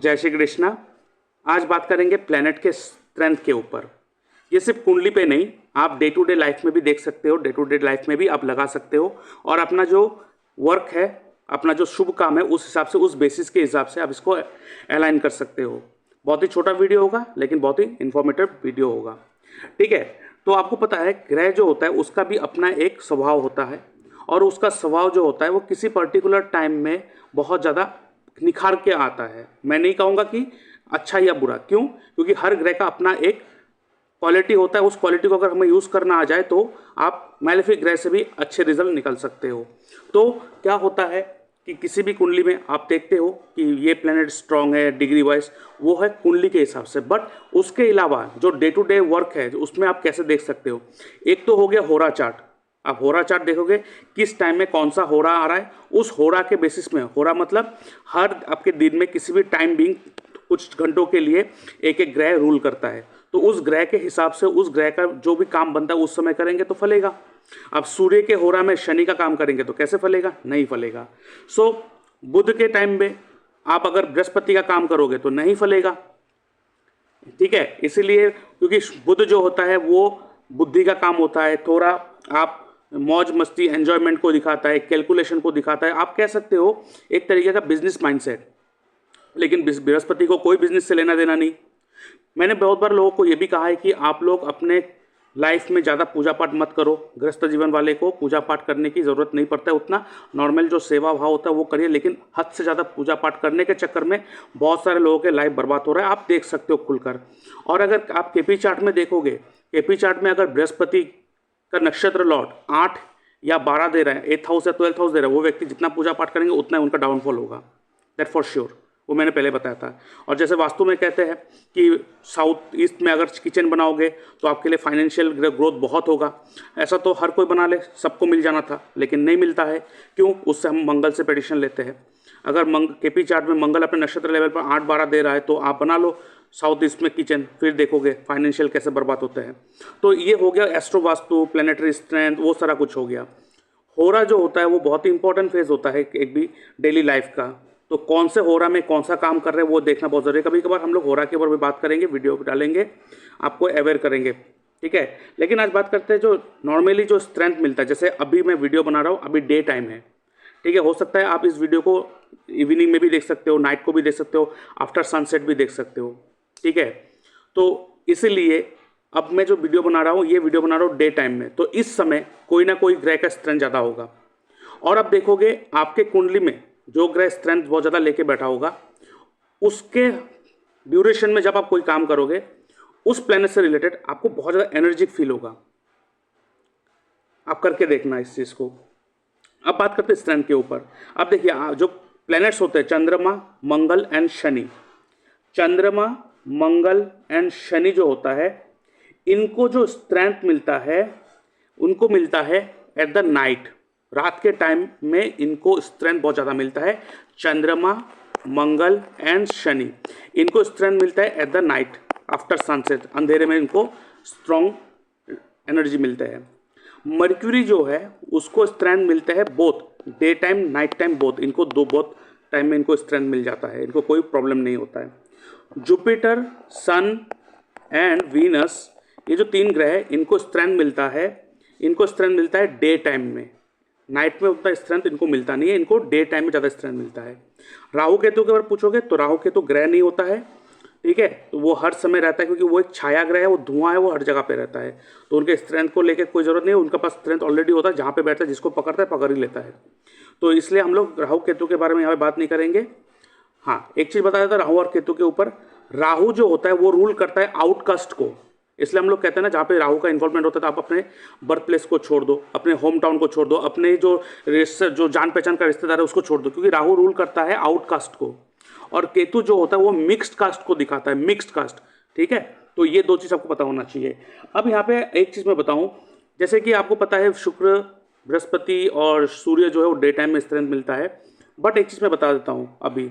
जय श्री कृष्णा। आज बात करेंगे प्लैनेट के स्ट्रेंथ के ऊपर। ये सिर्फ कुंडली पे नहीं, आप डे टू डे लाइफ में भी देख सकते हो, डे टू डे लाइफ में भी आप लगा सकते हो और अपना जो वर्क है, अपना जो शुभ काम है, उस हिसाब से, उस बेसिस के हिसाब से आप इसको अलाइन कर सकते हो। बहुत ही छोटा वीडियो होगा लेकिन बहुत ही इंफॉर्मेटिव वीडियो होगा। ठीक है, तो आपको पता है ग्रह जो होता है उसका भी अपना एक स्वभाव होता है और उसका स्वभाव जो होता है वो किसी पर्टिकुलर टाइम में बहुत ज़्यादा निखार के आता है। मैं नहीं कहूँगा कि अच्छा या बुरा, क्यों? क्योंकि हर ग्रह का अपना एक क्वालिटी होता है। उस क्वालिटी को अगर हमें यूज़ करना आ जाए तो आप मैलेफिक ग्रह से भी अच्छे रिजल्ट निकल सकते हो। तो क्या होता है कि किसी भी कुंडली में आप देखते हो कि ये प्लैनेट स्ट्रांग है डिग्री वाइज, वो है कुंडली के हिसाब से। बट उसके अलावा जो डे टू डे वर्क है उसमें आप कैसे देख सकते हो, एक तो हो गया होरा चार्ट। आप होरा चार्ट देखोगे किस टाइम में कौन सा होरा आ रहा है, उस होरा के बेसिस में, होरा मतलब हर आपके दिन में किसी भी टाइम बीइंग कुछ घंटों के लिए एक एक ग्रह रूल करता है। तो उस ग्रह के हिसाब से उस ग्रह का जो भी काम बनता है उस समय करेंगे तो फलेगा। अब सूर्य के होरा में शनि का काम करेंगे तो कैसे फलेगा? नहीं फलेगा। सो बुध के टाइम में आप अगर बृहस्पति का काम करोगे तो नहीं फलेगा। ठीक है, इसीलिए क्योंकि बुध जो होता है वो बुद्धि का काम होता है, थोड़ा आप मौज मस्ती एंजॉयमेंट को दिखाता है, कैलकुलेशन को दिखाता है। आप कह सकते हो एक तरीके का बिजनेस माइंडसेट। लेकिन बृहस्पति को कोई बिजनेस से लेना देना नहीं। मैंने बहुत बार लोगों को ये भी कहा है कि आप लोग अपने लाइफ में ज़्यादा पूजा पाठ मत करो। गृहस्थ जीवन वाले को पूजा पाठ करने की ज़रूरत नहीं पड़ता है, उतना नॉर्मल जो सेवा भाव होता है वो करिए। लेकिन हद से ज़्यादा पूजा पाठ करने के चक्कर में बहुत सारे लोगों के लाइफ बर्बाद हो रहा है, आप देख सकते हो खुलकर। और अगर आप केपी चार्ट में देखोगे, केपी चार्ट में अगर बृहस्पति का नक्षत्र लॉर्ड 8 या 12 दे रहे हैं, 8th हाउस या 12th हाउस दे रहा है, वो व्यक्ति जितना पूजा पाठ करेंगे उतना ही उनका डाउनफॉल होगा। दैट फॉर श्योर, वो मैंने पहले बताया था। और जैसे वास्तु में कहते हैं कि साउथ ईस्ट में अगर किचन बनाओगे तो आपके लिए फाइनेंशियल ग्रोथ बहुत होगा। ऐसा तो हर कोई बना ले, सबको मिल जाना था, लेकिन नहीं मिलता है। क्यों? उससे हम मंगल से प्रेडिक्शन लेते हैं। अगर केपी चार्ट में मंगल अपने नक्षत्र लेवल पर 8-12 दे रहा है तो आप बना लो साउथ ईस्ट में किचन, फिर देखोगे फाइनेंशियल कैसे बर्बाद होते हैं। तो ये हो गया एस्ट्रो वास्तु, प्लैनेटरी स्ट्रेंथ, वो सारा कुछ हो गया। होरा जो होता है वो बहुत ही इंपॉर्टेंट फेज होता है एक भी डेली लाइफ का। तो कौन से होरा में कौन सा काम कर रहे हैं वो देखना बहुत जरूरी है। कभी कभार हम लोग होरा के ऊपर भी बात करेंगे, वीडियो डालेंगे, आपको अवेयर करेंगे। ठीक है, लेकिन आज बात करते हैं जो नॉर्मली जो स्ट्रेंथ मिलता है। जैसे अभी मैं वीडियो बना रहा हूँ, अभी डे टाइम है। ठीक है, हो सकता है आप इस वीडियो को इवनिंग में भी देख सकते हो, नाइट को भी देख सकते हो, आफ्टर सनसेट भी देख सकते हो। ठीक है, तो इसीलिए अब मैं जो वीडियो बना रहा हूँ, ये वीडियो बना रहा हूँ डे टाइम में, तो इस समय कोई ना कोई ग्रह का स्ट्रेंथ ज़्यादा होगा। और अब देखोगे आपके कुंडली में जो ग्रह स्ट्रेंथ बहुत ज़्यादा लेके बैठा होगा, उसके ड्यूरेशन में जब आप कोई काम करोगे उस प्लैनेट से रिलेटेड आपको बहुत ज़्यादा एनर्जिक फील होगा। आप करके देखना इस चीज़ को। अब बात करते हैं स्ट्रेंथ के ऊपर। अब देखिए जो प्लैनेट्स होते हैं चंद्रमा, मंगल एंड शनि। चंद्रमा, मंगल एंड शनि जो होता है, इनको जो स्ट्रेंथ मिलता है उनको मिलता है एट द नाइट। रात के टाइम में इनको स्ट्रेंथ बहुत ज़्यादा मिलता है। चंद्रमा, मंगल एंड शनि, इनको स्ट्रेंथ मिलता है at the night after sunset. अंधेरे में इनको स्ट्रॉन्ग एनर्जी मिलता है। मर्क्यूरी जो है उसको स्ट्रेंथ मिलता है both day time night time, both इनको बोथ टाइम में इनको स्ट्रेंथ मिल जाता है, इनको कोई प्रॉब्लम नहीं होता है। जुपिटर, सन एंड वीनस, ये जो 3 ग्रह है इनको स्ट्रेंथ मिलता है, इनको स्ट्रेंथ मिलता है डे टाइम में। नाइट में उतना स्ट्रेंथ इनको मिलता नहीं है, इनको डे टाइम में ज़्यादा स्ट्रेंथ मिलता है। राहु केतु के बारे में पूछोगे तो राहु केतु ग्रह नहीं होता है। ठीक है, तो वो हर समय रहता है क्योंकि वो एक छाया ग्रह है, वो धुआं है, वो हर जगह पे रहता है। तो उनके स्ट्रेंथ को लेकर कोई ज़रूरत नहीं है, उनका पास स्ट्रेंथ ऑलरेडी होता है। जहाँ पे बैठता है जिसको पकड़ता है पकड़ ही लेता है। तो इसलिए हम लोग राहु केतु के बारे में यहाँ पे बात नहीं करेंगे। हाँ, एक चीज़ बता देता राहु और केतु के ऊपर। राहु जो होता है वो रूल करता है आउटकास्ट को। इसलिए हम लोग कहते हैं ना, जहाँ पे राहु का इन्वॉल्वमेंट होता है तो आप अपने बर्थ प्लेस को छोड़ दो, अपने होम टाउन को छोड़ दो, अपने जो जान पहचान का रिश्तेदार है उसको छोड़ दो, क्योंकि राहु रूल करता है आउटकास्ट को। और केतु जो होता है वो मिक्स्ड कास्ट को दिखाता है, मिक्स्ड कास्ट। ठीक है, तो ये 2 चीज़ आपको पता होना चाहिए। अब यहाँ पे एक चीज़ मैं बताऊँ, जैसे कि आपको पता है शुक्र, बृहस्पति और सूर्य जो है वो डे टाइम में स्ट्रेंथ मिलता है। बट एक चीज़ मैं बता देता हूँ अभी,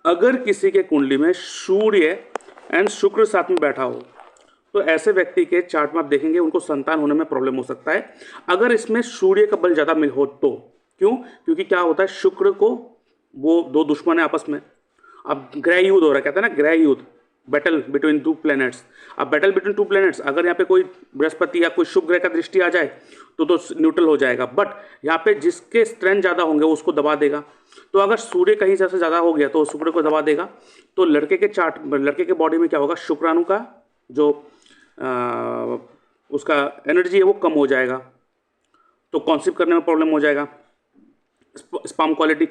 अगर किसी के कुंडली में सूर्य एंड शुक्र साथ में बैठा हो तो ऐसे व्यक्ति के चार्ट में आप देखेंगे उनको संतान होने में प्रॉब्लम हो सकता है, अगर इसमें सूर्य का बल ज़्यादा मिल हो तो। क्यों? क्योंकि क्या होता है, शुक्र को वो 2 दुश्मन है आपस में, अब ग्रह युद्ध हो रहा है, कहते हैं ना ग्रह युद्ध, बैटल बिटवीन टू प्लैनेट्स। अब बैटल बिटवीन टू प्लैनेट्स, अगर यहाँ पे कोई बृहस्पति या कोई शुभ ग्रह का दृष्टि आ जाए तो न्यूट्रल हो जाएगा, बट यहाँ पे जिसके स्ट्रेंथ ज़्यादा होंगे वो उसको दबा देगा। तो अगर सूर्य कहीं से ज़्यादा हो गया तो शुक्र को दबा देगा। तो लड़के के बॉडी में क्या होगा, शुक्राणु का जो उसका एनर्जी है वो कम हो जाएगा, तो कॉन्सीव करने में प्रॉब्लम हो जाएगा, स्पर्म क्वालिटी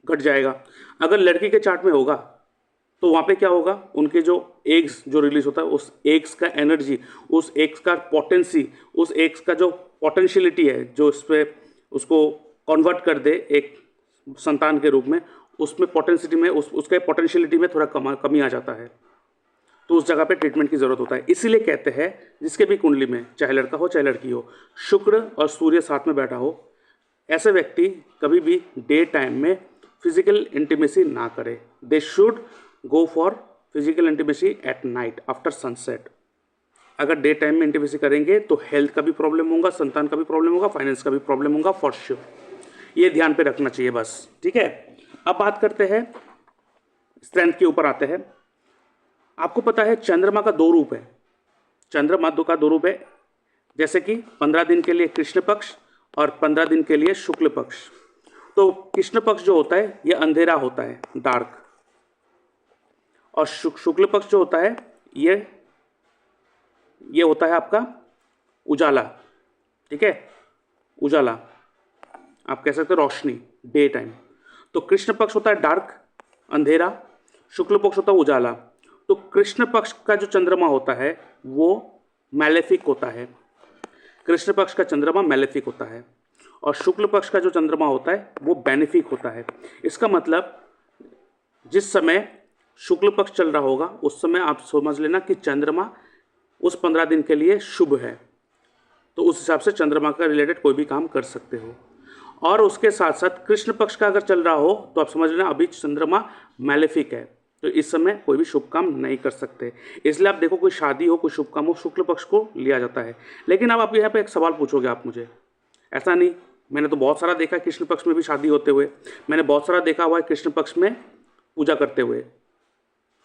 घट जाएगा। अगर लड़की के चार्ट में होगा तो वहाँ पे क्या होगा, उनके जो एग्स जो रिलीज होता है, उस एग्स का एनर्जी, उस एग्स का पोटेंसी, उस एग्स का जो पोटेंशियलिटी है जो इस पर उसको कन्वर्ट कर दे एक संतान के रूप में, उसमें पोटेंसिटी में उसके पोटेंशियलिटी में थोड़ा कमी आ जाता है। तो उस जगह पे ट्रीटमेंट की ज़रूरत होता है। इसीलिए कहते हैं जिसके भी कुंडली में, चाहे लड़का हो चाहे लड़की हो, शुक्र और सूर्य साथ में बैठा हो, ऐसे व्यक्ति कभी भी डे टाइम में फिजिकल इंटीमेसी ना करे। They should go for physical intimacy at night after sunset. अगर डे टाइम में इंटीमेसी करेंगे तो हेल्थ का भी प्रॉब्लम होगा, संतान का भी प्रॉब्लम होगा, फाइनेंस का भी प्रॉब्लम होगा फॉर श्योर। ये ध्यान पे रखना चाहिए बस, ठीक है। अब बात करते हैं स्ट्रेंथ के ऊपर आते हैं। आपको पता है चंद्रमा का दो रूप है, चंद्रमा का दो रूप है, जैसे कि 15 दिन के लिए कृष्ण पक्ष और 15 दिन के लिए शुक्ल पक्ष। तो कृष्ण पक्ष जो होता है ये अंधेरा होता है, डार्क, और शुक्ल पक्ष जो होता है ये होता है आपका उजाला, ठीक है, उजाला आप कह सकते हो रोशनी, डे टाइम। तो कृष्ण पक्ष होता है डार्क, अंधेरा, शुक्ल पक्ष होता है उजाला। तो कृष्ण पक्ष का जो चंद्रमा होता है वो मैलेफिक होता है, कृष्ण पक्ष का चंद्रमा मैलेफिक होता है, और शुक्ल पक्ष का जो चंद्रमा होता है वो बेनिफिक होता है। इसका मतलब जिस समय शुक्ल पक्ष चल रहा होगा उस समय आप समझ लेना कि चंद्रमा उस 15 दिन के लिए शुभ है, तो उस हिसाब से चंद्रमा का रिलेटेड कोई भी काम कर सकते हो। और उसके साथ साथ कृष्ण पक्ष का अगर चल रहा हो तो आप समझ लेना अभी चंद्रमा मैलेफिक है, तो इस समय कोई भी शुभ काम नहीं कर सकते। इसलिए आप देखो कोई शादी हो, कोई शुभ काम हो, शुक्ल पक्ष को लिया जाता है। लेकिन अब आप यहाँ पे एक सवाल पूछोगे आप मुझे, ऐसा नहीं, मैंने तो बहुत सारा देखा है कृष्ण पक्ष में भी शादी होते हुए, मैंने बहुत सारा देखा हुआ है कृष्ण पक्ष में पूजा करते हुए,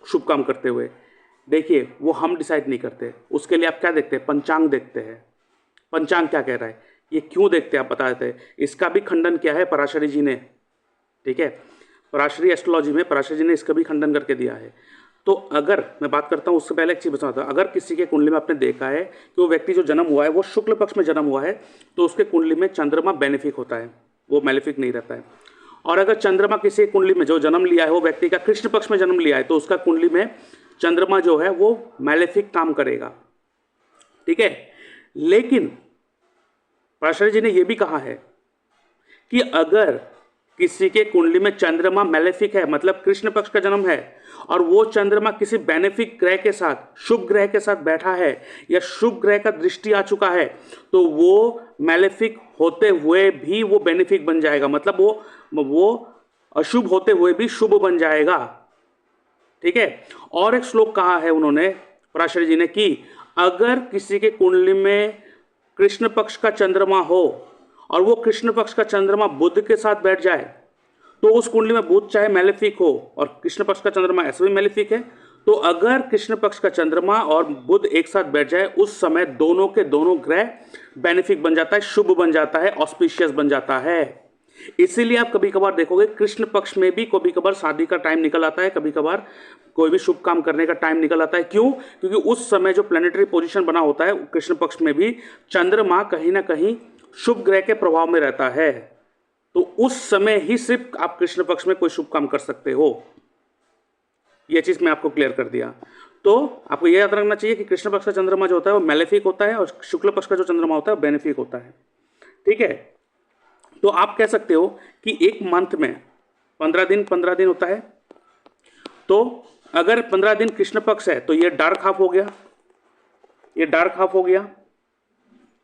शुभ काम करते हुए। देखिए वो हम डिसाइड नहीं करते, उसके लिए आप क्या देखते हैं, पंचांग देखते हैं। पंचांग क्या कह रहा है, ये क्यों देखते हैं आप बता देते हैं। इसका भी खंडन क्या है पराशरी जी ने, ठीक है, पराशरी एस्ट्रोलॉजी में पराशरी जी ने इसका भी खंडन करके दिया है। तो अगर मैं बात करता हूँ उससे पहले एक चीज़ बताता हूँ, अगर किसी के कुंडली में आपने देखा है कि वो व्यक्ति जो जन्म हुआ है वो शुक्ल पक्ष में जन्म हुआ है तो उसके कुंडली में चंद्रमा बेनिफिक होता है, वो मैलेफिक नहीं रहता है। और अगर चंद्रमा किसी कुंडली में जो जन्म लिया है वो व्यक्ति का कृष्ण पक्ष में जन्म लिया है तो उसका कुंडली में चंद्रमा जो है वो मैलेफिक काम करेगा, ठीक है। लेकिन पराशर जी ने यह भी कहा है कि अगर किसी के कुंडली में चंद्रमा मैलेफिक है, मतलब कृष्ण पक्ष का जन्म है, और वो चंद्रमा किसी बेनिफिक ग्रह के साथ, शुभ ग्रह के साथ बैठा है या शुभ ग्रह का दृष्टि आ चुका है, तो वो मैलेफिक होते हुए भी वो बेनिफिक बन जाएगा, मतलब वो अशुभ होते हुए भी शुभ बन जाएगा, ठीक है। और एक श्लोक कहा है उन्होंने पराशर जी ने कि अगर किसी के कुंडली में कृष्ण पक्ष का चंद्रमा हो और वो कृष्ण पक्ष का चंद्रमा बुध के साथ बैठ जाए तो उस कुंडली में बुध चाहे मैलेफिक हो और कृष्ण पक्ष का चंद्रमा ऐसे भी मैलेफिक है, तो अगर कृष्ण पक्ष का चंद्रमा और बुध एक साथ बैठ जाए उस समय दोनों के दोनों ग्रह बेनिफिक बन जाता है, शुभ बन जाता है, ऑस्पिशियस बन जाता है। इसीलिए आप कभी कभार देखोगे कृष्ण पक्ष में भी कभी कभार शादी का टाइम निकल आता है, कभी कभार कोई भी शुभ काम करने का टाइम निकल आता है। क्यों? क्योंकि उस समय जो प्लैनेटरी पोजीशन बना होता है कृष्ण पक्ष में भी चंद्रमा कहीं ना कहीं शुभ ग्रह के प्रभाव में रहता है, तो उस समय ही सिर्फ आप कृष्ण पक्ष में कोई शुभ काम कर सकते हो। यह चीज मैं आपको क्लियर कर दिया। तो आपको यह याद रखना चाहिए कि कृष्ण पक्ष का चंद्रमा जो होता है वो मैलेफिक होता है और शुक्ल पक्ष का जो चंद्रमा होता है वो बेनिफिक होता है, ठीक है। तो आप कह सकते हो कि एक मंथ में 15 दिन होता है, तो अगर 15 दिन कृष्ण पक्ष है तो ये डार्क हाफ हो गया, ये डार्क हाफ हो गया,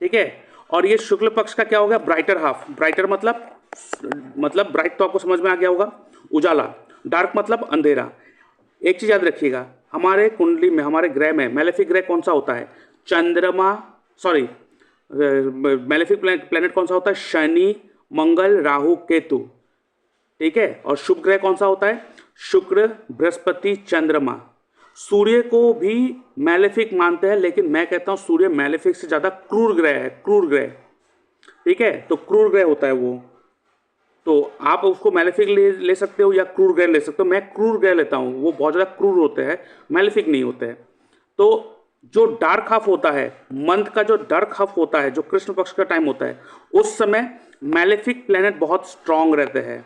ठीक है। और ये शुक्ल पक्ष का क्या हो गया, ब्राइटर हाफ। ब्राइटर मतलब ब्राइट तो आपको समझ में आ गया होगा, उजाला। डार्क मतलब अंधेरा। एक चीज याद रखिएगा, हमारे कुंडली में, हमारे ग्रह में मैलेफिक ग्रह कौन सा होता है, चंद्रमा, सॉरी मैलेफिक प्लैनेट कौन सा होता है, शनि, मंगल, राहु, केतु, ठीक है। और शुभ ग्रह कौन सा होता है, शुक्र, बृहस्पति, चंद्रमा। सूर्य को भी मैलेफिक मानते हैं, लेकिन मैं कहता हूं सूर्य मैलेफिक से ज़्यादा क्रूर ग्रह है, क्रूर ग्रह। ठीक है, तो क्रूर ग्रह होता है वो, तो आप उसको मैलेफिक ले सकते हो या क्रूर ग्रह ले सकते हो। मैं क्रूर ग्रह लेता हूँ, वो बहुत ज़्यादा क्रूर होते हैं, मैलेफिक नहीं होते हैं। तो जो डार्क हाफ होता है, मंथ का जो डार्क हाफ होता है, जो कृष्ण पक्ष का टाइम होता है, उस समय मैलेफिक प्लेनेट बहुत स्ट्रांग रहते हैं।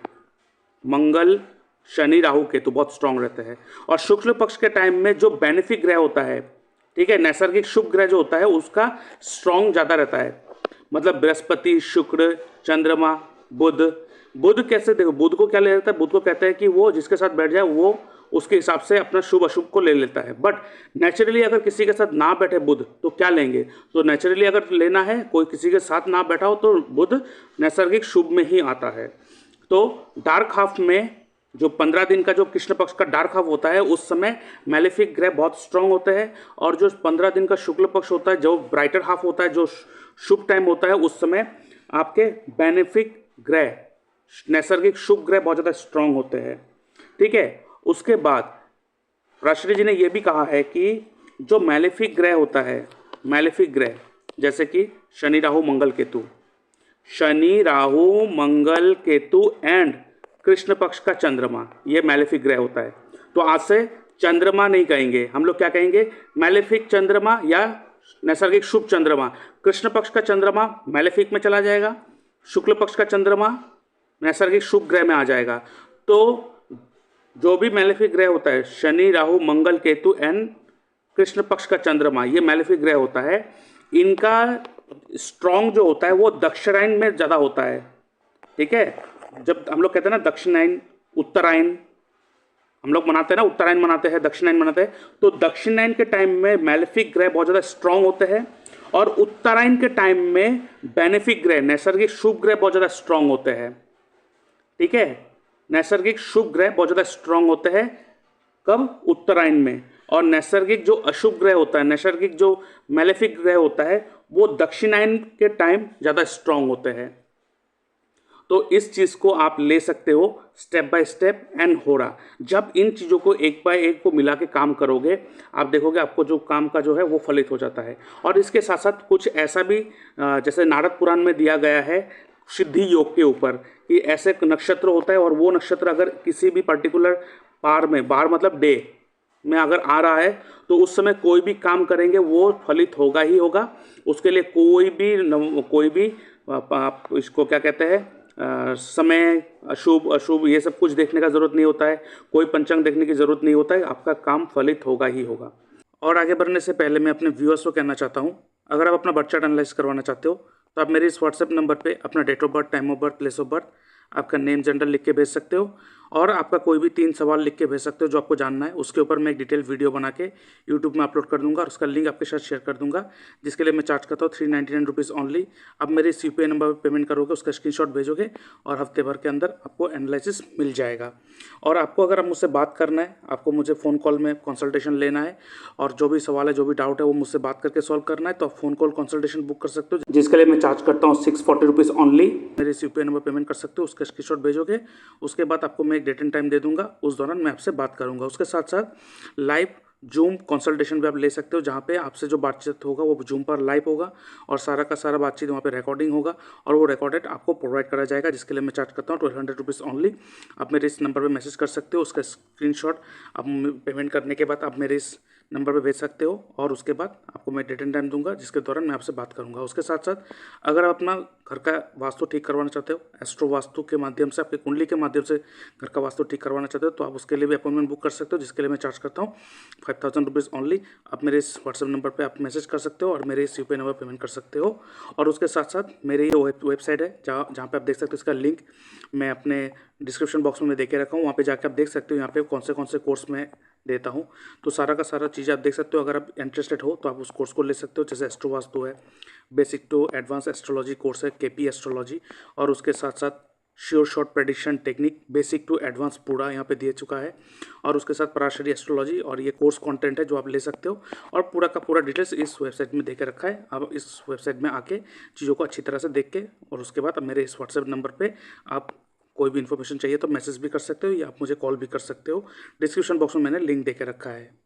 मंगल, शनि, राहु, केतु बहुत स्ट्रांग रहते हैं। और शुक्ल पक्ष के टाइम में जो बेनिफिक ग्रह होता है, ठीक है, नैसर्गिक शुभ ग्रह जो होता है उसका स्ट्रांग ज़्यादा रहता है। मतलब बृहस्पति, शुक्र, चंद्रमा, बुध। बुध कैसे, देखो बुध को क्या ले लेता है, बुध को कहते हैं कि वो जिसके साथ बैठ जाए वो उसके हिसाब से अपना शुभ अशुभ को ले लेता है। बट नेचुरली अगर किसी के साथ ना बैठे बुध तो क्या लेंगे, तो नेचुरली अगर लेना है, कोई किसी के साथ ना बैठा हो तो बुध नैसर्गिक शुभ में ही आता है। तो डार्क हाफ में जो 15 दिन का जो कृष्ण पक्ष का डार्क हाफ होता है, उस समय मैलेफिक ग्रह बहुत स्ट्रांग होते हैं। और जो 15 दिन का शुक्ल पक्ष होता है, जो ब्राइटर हाफ होता है, जो शुभ टाइम होता है, उस समय आपके बेनिफिक ग्रह, नैसर्गिक शुभ ग्रह बहुत ज़्यादा स्ट्रांग होते हैं। ठीक है, उसके बाद राष्ट्री जी ने यह भी कहा है कि जो मैलेफिक ग्रह होता है, मैलेफिक ग्रह जैसे कि शनि, राहु, मंगल, केतु, शनि, राहु, मंगल, केतु एंड कृष्ण पक्ष का चंद्रमा, ये मैलेफिक ग्रह होता है। तो आज से चंद्रमा नहीं कहेंगे हम लोग, क्या कहेंगे, मैलेफिक चंद्रमा या नैसर्गिक शुभ चंद्रमा। कृष्ण पक्ष का चंद्रमा मैलेफिक में चला जाएगा, शुक्ल पक्ष का चंद्रमा नैसर्गिक शुभ ग्रह में आ जाएगा। तो जो भी मैलेफिक ग्रह होता है, शनि, राहु, मंगल, केतु एंड कृष्ण पक्ष का चंद्रमा, ये मैलेफिक ग्रह होता है। इनका स्ट्रॉन्ग जो होता है वो दक्षिणायन में ज़्यादा होता है। ठीक है, जब हम लोग कहते हैं ना दक्षिणायन, उत्तरायण हम लोग मनाते हैं ना, उत्तरायण मनाते हैं, दक्षिणायन मनाते हैं, तो दक्षिणायन के टाइम में मैलेफिक ग्रह बहुत ज़्यादा स्ट्रांग होते हैं और उत्तरायण के टाइम में बेनिफिक ग्रह, नैसर्गिक शुभ ग्रह बहुत ज़्यादा स्ट्रांग होते हैं। ठीक है, नैसर्गिक शुभ ग्रह बहुत ज़्यादा स्ट्रांग होते हैं कब, उत्तरायण में। और नैसर्गिक जो अशुभ ग्रह होता है, नैसर्गिक जो मैलेफिक ग्रह होता है, वो दक्षिणायन के टाइम ज़्यादा स्ट्रांग होते हैं। तो इस चीज़ को आप ले सकते हो स्टेप बाय स्टेप एंड हो रहा। जब इन चीज़ों को एक बाय एक को मिला के काम करोगे, आप देखोगे आपको जो काम का जो है वो फलित हो जाता है। और इसके साथ साथ कुछ ऐसा भी जैसे नारद पुराण में दिया गया है सिद्धि योग के ऊपर, कि ऐसे नक्षत्र होता है और वो नक्षत्र अगर किसी भी पर्टिकुलर पार में, बार मतलब डे में अगर आ रहा है, तो उस समय कोई भी काम करेंगे वो फलित होगा ही होगा। उसके लिए कोई भी आप इसको क्या कहते हैं, समय, अशुभ अशुभ ये सब कुछ देखने का ज़रूरत नहीं होता है, कोई पंचांग देखने की ज़रूरत नहीं होता है, आपका काम फलित होगा ही होगा। और आगे बढ़ने से पहले मैं अपने व्यूअर्स को कहना चाहता हूँ, अगर आप अपना बर्थ चार्ट एनालाइज करवाना चाहते हो तो आप मेरे इस व्हाट्सएप नंबर पे अपना date of birth, time of birth, place of birth, आपका नेम, जेंडर लिख के भेज सकते हो और आपका कोई भी 3 सवाल लिख के भेज सकते हो जो आपको जानना है। उसके ऊपर मैं एक डिटेल वीडियो बना के यूट्यूब में अपलोड कर दूंगा और उसका लिंक आपके साथ शेयर कर दूंगा, जिसके लिए मैं चार्ज करता हूँ 399 रुपीज़ ओनली। अब मेरे इस यूपीआई नंबर पर पेमेंट करोगे, उसका स्क्रीनशॉट भेजोगे और हफ्ते भर के अंदर आपको एनालिसिस मिल जाएगा। और आपको अगर मुझसे बात करना है, आपको मुझे फ़ोन कॉल में कंसल्टेशन लेना है और जो भी सवाल है, जो भी डाउट है वो मुझसे बात करके सॉल्व करना है, तो आप फ़ोन कॉल कंसल्टेशन बुक कर सकते हो, जिसके लिए मैं चार्ज करता हूँ 640 रुपीज़ ओनली। मेरे इस यूपीआई नंबर पेमेंट कर सकते हो, उसका स्क्रीनशॉट भेजोगे, उसके बाद आपको मैं एक डेट एंड टाइम दे दूंगा, उस दौरान मैं आपसे बात करूंगा। उसके साथ साथ लाइव जूम कंसल्टेशन भी आप ले सकते हो, जहाँ पे आपसे जो बातचीत होगा वो जूम पर लाइव होगा और सारा का सारा बातचीत वहाँ पे रिकॉर्डिंग होगा और वो रिकॉर्डेड आपको प्रोवाइड करा जाएगा, जिसके लिए मैं चार्ज करता हूँ 1200 रुपीज़ ओनली। आप मेरे इस नंबर पे मैसेज कर सकते हो, उसका स्क्रीनशॉट आप पेमेंट करने के बाद आप मेरे इस नंबर पे भेज सकते हो और उसके बाद आपको मैं डेट एंड टाइम दूंगा, जिसके दौरान मैं आपसे बात करूंगा। उसके साथ साथ अगर आप अपना घर का वास्तु ठीक करवाना चाहते हो, एस्ट्रो वास्तु के माध्यम से, आपकी कुंडली के माध्यम से घर का वास्तु ठीक करवाना चाहते हो, तो आप उसके लिए भी अपॉइंटमेंट बुक कर सकते हो, जिसके लिए मैं चार्ज करता हूँ 5000 रुपीज़ ओनली। आप मेरे इस व्हाट्सएप नंबर पर आप मैसेज कर सकते हो और मेरे इस यूपीआई नंबर पेमेंट कर सकते हो। और उसके साथ साथ मेरे ये वेबसाइट है जहाँ पे आप देख सकते हो, इसका लिंक मैं अपने डिस्क्रिप्शन बॉक्स में दे के रखा हूँ, वहाँ पे जाके आप देख सकते हो यहाँ पे कौन से कोर्स में देता हूँ। तो सारा का सारा चीज़ आप देख सकते हो। अगर आप इंटरेस्टेड हो तो आप उस कोर्स को ले सकते हो, जैसे एस्ट्रो वास्तु है, basic to advance astrology course है, केपी एस्ट्रोलॉजी, और उसके साथ साथ sure short prediction technique basic to advance पूरा यहाँ पे दे चुका है। और उसके साथ पराशरी एस्ट्रोलॉजी, और ये कोर्स कंटेंट है जो आप ले सकते हो। और पूरा का पूरा डिटेल्स इस वेबसाइट में दे के रखा है। आप इस वेबसाइट में आके चीज़ों को अच्छी तरह से देख के और उसके बाद अब मेरे इस व्हाट्सएप नंबर पर आप कोई भी इन्फॉर्मेशन चाहिए तो मैसेज भी कर सकते हो या आप मुझे कॉल भी कर सकते हो। डिस्क्रिप्शन बॉक्स में मैंने लिंक दे के रखा है।